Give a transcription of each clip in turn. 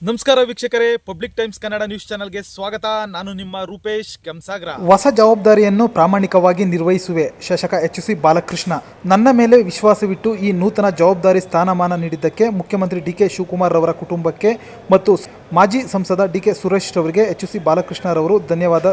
ನಮಸ್ಕಾರ ವೀಕ್ಷಕರೇ, public times Kannada news ಚಾನೆಲ್ಗೆ ಸ್ವಾಗತ. ನಾನು ನಿಮ್ಮ ರೂಪೇಶ್ ಕೆಂಸಾಗ್ರ. ಹೊಸ ಜವಾಬ್ದಾರಿಯನ್ನು ಪ್ರಾಮಾಣಿಕವಾಗಿ ನಿರ್ವಹಿಸುವೆ. ಶಾಸಕ ಎಚ್.ಸಿ. ಬಾಲಕೃಷ್ಣ. ನನ್ನ ಮೇಲೆ ವಿಶ್ವಾಸವಿಟ್ಟು ಈ ನೂತನ ಜವಾಬ್ದಾರಿ ಸ್ಥಾನಮಾನ ನೀಡಿದ್ದಕ್ಕೆ ಮುಖ್ಯಮಂತ್ರಿ ಡಿ.ಕೆ. ಶಿವಕುಮಾರ್ ರವರ ಕುಟುಂಬಕ್ಕೆ ಮತ್ತು ಮಾಜಿ ಸಂಸದ ಡಿ.ಕೆ. ಸುರೇಶ್ ರವರಿಗೆ ಎಚ್.ಸಿ. ಬಾಲಕೃಷ್ಣರವರು ಧನ್ಯವಾದ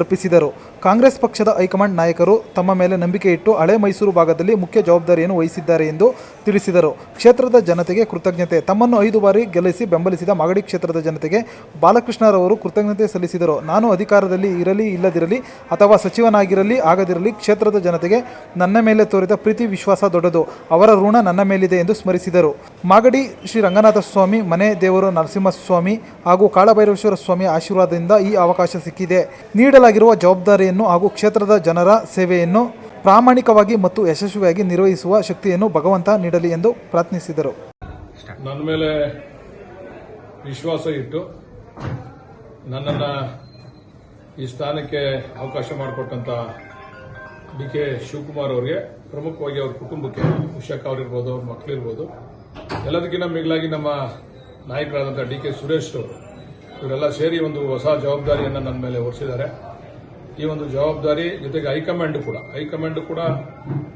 ಅರ್ಪಿಸಿದರು. ಕಾಂಗ್ರೆಸ್ ಪಕ್ಷದ ಹೈಕಮಾಂಡ್ ನಾಯಕರು ತಮ್ಮ ಮೇಲೆ ನಂಬಿಕೆ ಇಟ್ಟು ಹಳೆ ಮೈಸೂರು ಭಾಗದಲ್ಲಿ ಮುಖ್ಯ ಜವಾಬ್ದಾರಿಯನ್ನು ವಹಿಸಿದ್ದಾರೆ ಎಂದು ತಿಳಿಸಿದರು. ಕ್ಷೇತ್ರದ ಜನತೆಗೆ ಕೃತಜ್ಞತೆ. ತಮ್ಮನ್ನು 5 ಬಾರಿ ಗೆಲ್ಲಿಸಿ ಬೆಂಬಲಿಸಿದ ಮಾಗಡಿ ಕ್ಷೇತ್ರದ ಜನತೆಗೆ ಬಾಲಕೃಷ್ಣರವರು ಕೃತಜ್ಞತೆ ಸಲ್ಲಿಸಿದರು. ನಾನು ಅಧಿಕಾರದಲ್ಲಿ ಇರಲಿ ಇಲ್ಲದಿರಲಿ ಅಥವಾ ಸಚಿವನಾಗಿರಲಿ ಆಗದಿರಲಿ ಕ್ಷೇತ್ರದ ಜನತೆಗೆ ನನ್ನ ಮೇಲೆ ತೋರಿದ ಪ್ರೀತಿ ವಿಶ್ವಾಸ ದೊಡ್ಡದು. ಅವರ ಋಣ ನನ್ನ ಮೇಲಿದೆ ಎಂದು ಸ್ಮರಿಸಿದರು. ಮಾಗಡಿ ಶ್ರೀ ರಂಗನಾಥ ಸ್ವಾಮಿ, ಮನೆ ದೇವರು ನರಸಿಂಹಸ್ವಾಮಿ ಹಾಗೂ ಕಾಳಭೈರವೇಶ್ವರ ಸ್ವಾಮಿಯ ಆಶೀರ್ವಾದದಿಂದ ಈ ಅವಕಾಶ ಸಿಕ್ಕಿದೆ. ನೀಡಲಾಗಿರುವ ಜವಾಬ್ದಾರಿಯನ್ನು ಹಾಗೂ ಕ್ಷೇತ್ರದ ಜನರ ಸೇವೆಯನ್ನು ಪ್ರಾಮಾಣಿಕವಾಗಿ ಮತ್ತು ಯಶಸ್ವಿಯಾಗಿ ನಿರ್ವಹಿಸುವ ಶಕ್ತಿಯನ್ನು ಭಗವಂತ ನೀಡಲಿ ಎಂದು ಪ್ರಾರ್ಥಿಸಿದರು. ನನ್ನ ಮೇಲೆ ವಿಶ್ವಾಸ ಇಟ್ಟು ನನ್ನನ್ನು ಈ ಸ್ಥಾನಕ್ಕೆ ಅವಕಾಶ ಮಾಡಿಕೊಟ್ಟಂತ ಡಿ.ಕೆ. ಶಿವಕುಮಾರ್ ಅವರಿಗೆ, ಪ್ರಮುಖವಾಗಿ ಅವ್ರ ಕುಟುಂಬಕ್ಕೆ, ಉಷಾಕ್ ಅವರಿರ್ಬೋದು, ಅವ್ರ ಮಕ್ಕಳಿರ್ಬೋದು, ಎಲ್ಲದಕ್ಕಿಂತ ಮಿಗಿಲಾಗಿ ನಮ್ಮ ನಾಯಕರಾದಂಥ ಡಿ.ಕೆ. ಸುರೇಶ್ ಅವರು, ಇವರೆಲ್ಲ ಸೇರಿ ಒಂದು ಹೊಸ ಜವಾಬ್ದಾರಿಯನ್ನು ನನ್ನ ಮೇಲೆ ಹೊರಿಸಿದ್ದಾರೆ. ಈ ಒಂದು ಜವಾಬ್ದಾರಿ ಜೊತೆಗೆ ಹೈಕಮಾಂಡ್ ಕೂಡ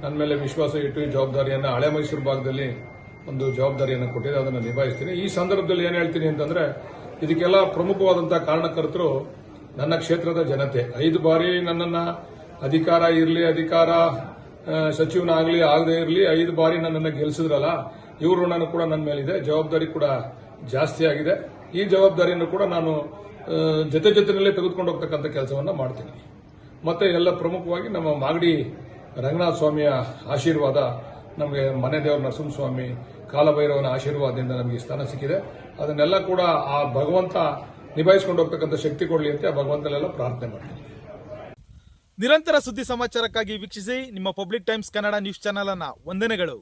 ನನ್ನ ಮೇಲೆ ವಿಶ್ವಾಸ ಇಟ್ಟು ಈ ಜವಾಬ್ದಾರಿಯನ್ನು ಹಳೆ ಮೈಸೂರು ಭಾಗದಲ್ಲಿ ಒಂದು ಜವಾಬ್ದಾರಿಯನ್ನು ಕೊಟ್ಟಿದೆ. ಅದನ್ನು ನಿಭಾಯಿಸ್ತೀನಿ. ಈ ಸಂದರ್ಭದಲ್ಲಿ ಏನು ಹೇಳ್ತೀನಿ ಅಂತಂದ್ರೆ, ಇದಕ್ಕೆಲ್ಲ ಪ್ರಮುಖವಾದಂತಹ ಕಾರಣಕರ್ತರು ನನ್ನ ಕ್ಷೇತ್ರದ ಜನತೆ. 5 ಬಾರಿ ನನ್ನನ್ನು ಅಧಿಕಾರ ಸಚಿವನಾಗಲಿ ಆಗದೇ ಇರಲಿ 5 ಬಾರಿ ನನ್ನನ್ನು ಗೆಲ್ಲಿಸಿದ್ರಲ್ಲ, ಇವರು ಋಣ ಕೂಡ ನನ್ನ ಮೇಲಿದೆ. ಜವಾಬ್ದಾರಿ ಕೂಡ ಜಾಸ್ತಿ ಆಗಿದೆ. ಈ ಜವಾಬ್ದಾರಿಯನ್ನು ಕೂಡ ನಾನು ಜೊತೆಯಲ್ಲೇ ತೆಗೆದುಕೊಂಡು ಹೋಗ್ತಕ್ಕಂಥ ಕೆಲಸವನ್ನು ಮಾಡ್ತೀನಿ. ಮತ್ತೆ ಎಲ್ಲ ಪ್ರಮುಖವಾಗಿ ನಮ್ಮ ಮಾಗಡಿ ರಂಗನಾಥ ಸ್ವಾಮಿಯ ಆಶೀರ್ವಾದ, ನಮಗೆ ಮನೆ ದೇವರು ನರಸಿಂಹಸ್ವಾಮಿ, ಕಾಲಭೈರವನ ಆಶೀರ್ವಾದದಿಂದ ನಮಗೆ ಸ್ಥಾನ ಸಿಕ್ಕಿದೆ. ಅದನ್ನೆಲ್ಲ ಕೂಡ ಆ ಭಗವಂತ ನಿಭಾಯಿಸಿಕೊಂಡು ಹೋಗ್ತಕ್ಕಂಥ ಶಕ್ತಿ ಕೊಡಲಿ ಅಂತ ಆ ಭಗವಂತನೆಲ್ಲ ಪ್ರಾರ್ಥನೆ ಮಾಡ್ತೀನಿ. ನಿರಂತರ ಸುದ್ದಿ ಸಮಾಚಾರಕ್ಕಾಗಿ ವೀಕ್ಷಿಸಿ ನಿಮ್ಮ public times Kannada news channel ಅನ್ನು. ವಂದನೆಗಳು.